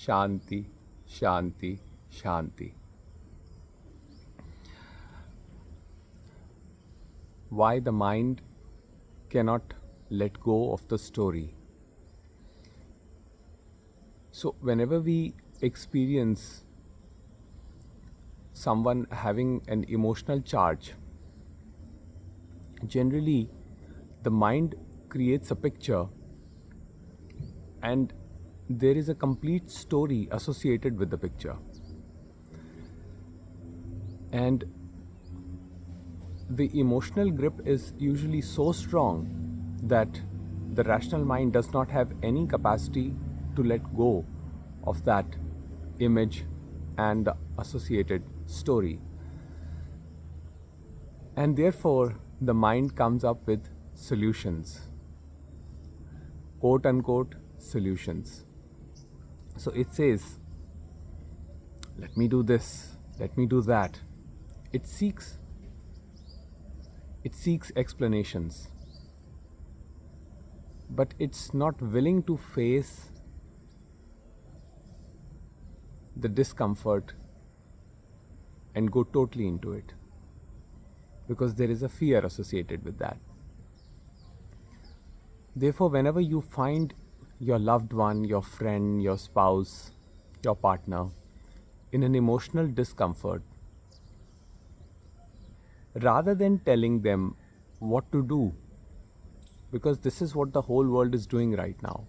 Shanti, Shanti, Shanti. Why the mind cannot let go of the story. So, whenever we experience someone having an emotional charge, generally the mind creates a picture and there is a complete story associated with the picture. And the emotional grip is usually so strong that the rational mind does not have any capacity to let go of that image and the associated story. And therefore, the mind comes up with solutions, quote unquote solutions. So it says, let me do this, let me do that. It seeks explanations, but it's not willing to face the discomfort and go totally into it, because there is a fear associated with that. Therefore, whenever you find your loved one, your friend, your spouse, your partner in an emotional discomfort, rather than telling them what to do, because this is what the whole world is doing right now,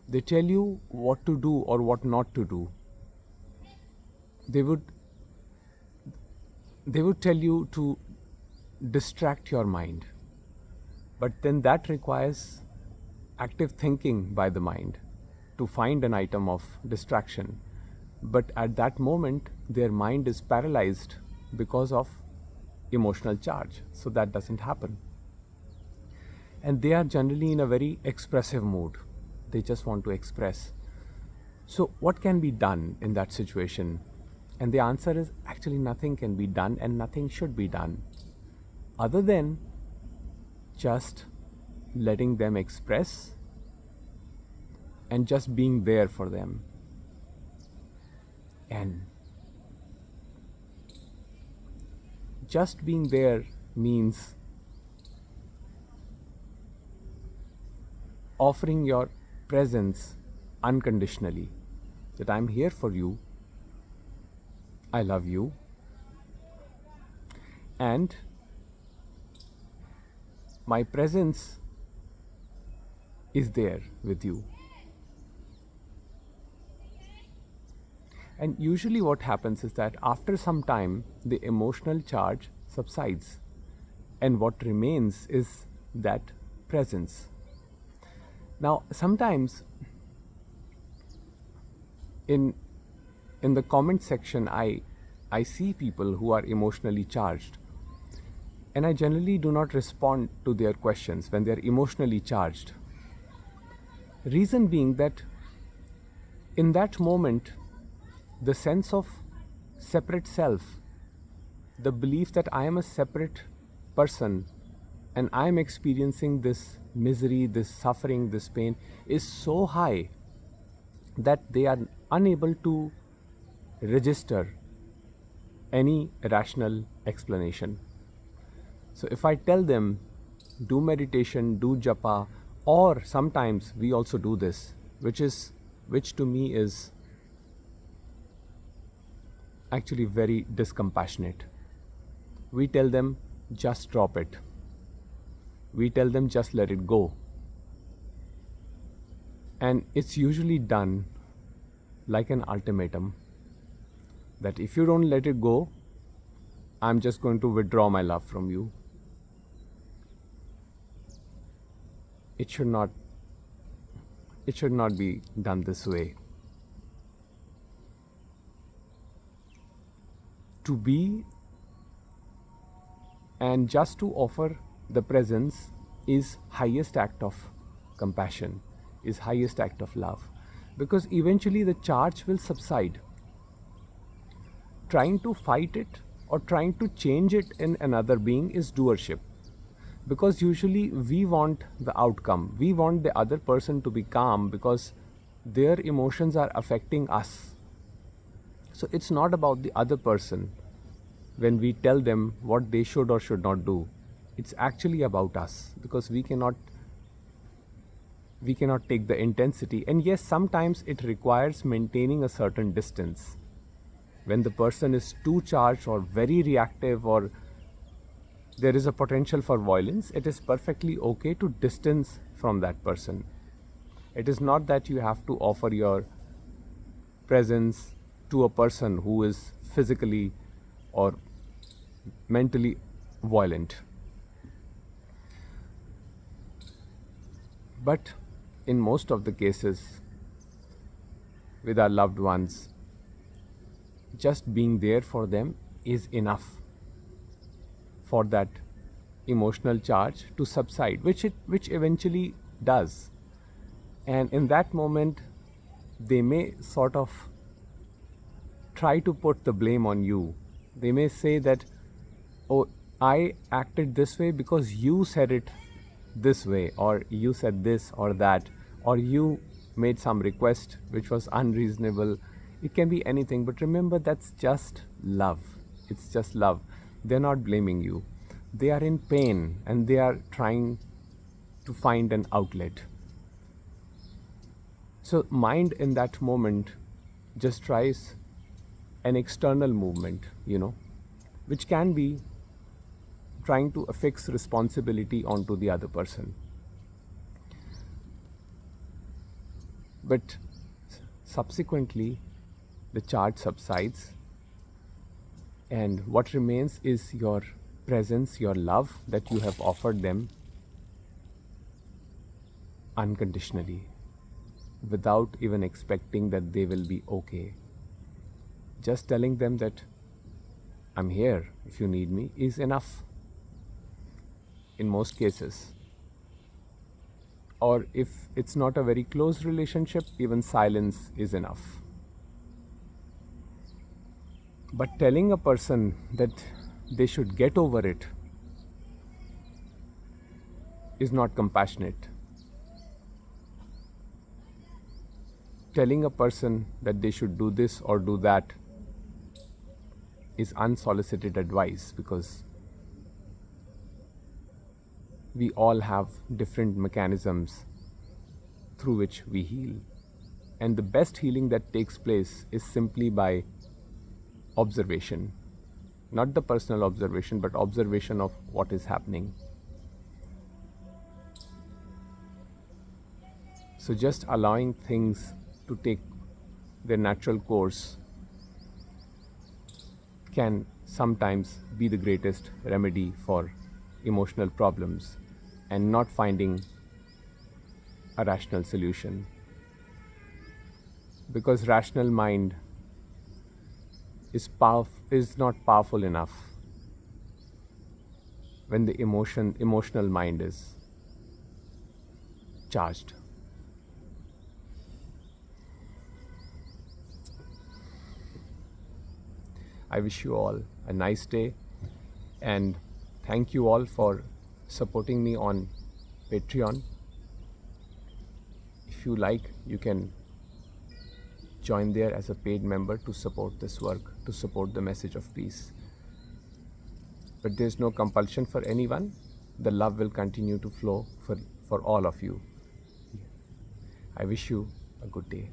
they tell you what to do or what not to do. They would tell you to distract your mind, but then that requires active thinking by the mind to find an item of distraction. But at that moment, their mind is paralyzed because of emotional charge, so that doesn't happen. And they are generally in a very expressive mood. They just want to express. So what can be done in that situation? And the answer is actually nothing can be done and nothing should be done, other than just letting them express and just being there for them. And just being there means offering your presence unconditionally, that I'm here for you, I love you, and my presence is there with you. And usually what happens is that after some time, the emotional charge subsides, and what remains is that presence. Now, sometimes in the comment section, I see people who are emotionally charged, and I generally do not respond to their questions when they are emotionally charged. Reason being that in that moment, the sense of separate self, the belief that I am a separate person and I am experiencing this misery, this suffering, this pain, is so high that they are unable to register any rational explanation. So if I tell them, do meditation, do japa, or sometimes we also do this, which to me is actually very discompassionate. We tell them, just drop it. We tell them, just let it go. And it's usually done like an ultimatum, that if you don't let it go, I'm just going to withdraw my love from you. It should not be done this way. To be and just to offer the presence is highest act of compassion, is highest act of love, because eventually the charge will subside. Trying to fight it or trying to change it in another being is doership, because usually we want the outcome. We want the other person to be calm because their emotions are affecting us. So it's not about the other person when we tell them what they should or should not do. It's actually about us, because we cannot take the intensity. And yes, sometimes it requires maintaining a certain distance. When the person is too charged or very reactive, or there is a potential for violence, it is perfectly okay to distance from that person. It is not that you have to offer your presence to a person who is physically or mentally violent. But in most of the cases with our loved ones, just being there for them is enough for that emotional charge to subside, which eventually does. And in that moment, they may sort of try to put the blame on you. They may say that, oh, I acted this way because you said it this way, or you said this or that, or you made some request which was unreasonable. It can be anything, but remember, that's just love. It's just love. They're not blaming you. They are in pain and they are trying to find an outlet. So mind in that moment just tries an external movement, which can be trying to affix responsibility onto the other person. But subsequently, the charge subsides, and what remains is your presence, your love that you have offered them unconditionally, without even expecting that they will be okay. Just telling them that I'm here if you need me is enough in most cases. Or if it's not a very close relationship, even silence is enough. But telling a person that they should get over it is not compassionate. Telling a person that they should do this or do that is unsolicited advice, because we all have different mechanisms through which we heal. And the best healing that takes place is simply by observation. Not the personal observation, but observation of what is happening. So just allowing things to take their natural course can sometimes be the greatest remedy for emotional problems, and not finding a rational solution. Because rational mind is not powerful enough when the emotional mind is charged. I wish you all a nice day, and thank you all for supporting me on Patreon. If you like, you can join there as a paid member to support this work, to support the message of peace. But there's no compulsion for anyone. The love will continue to flow for all of you. I wish you a good day.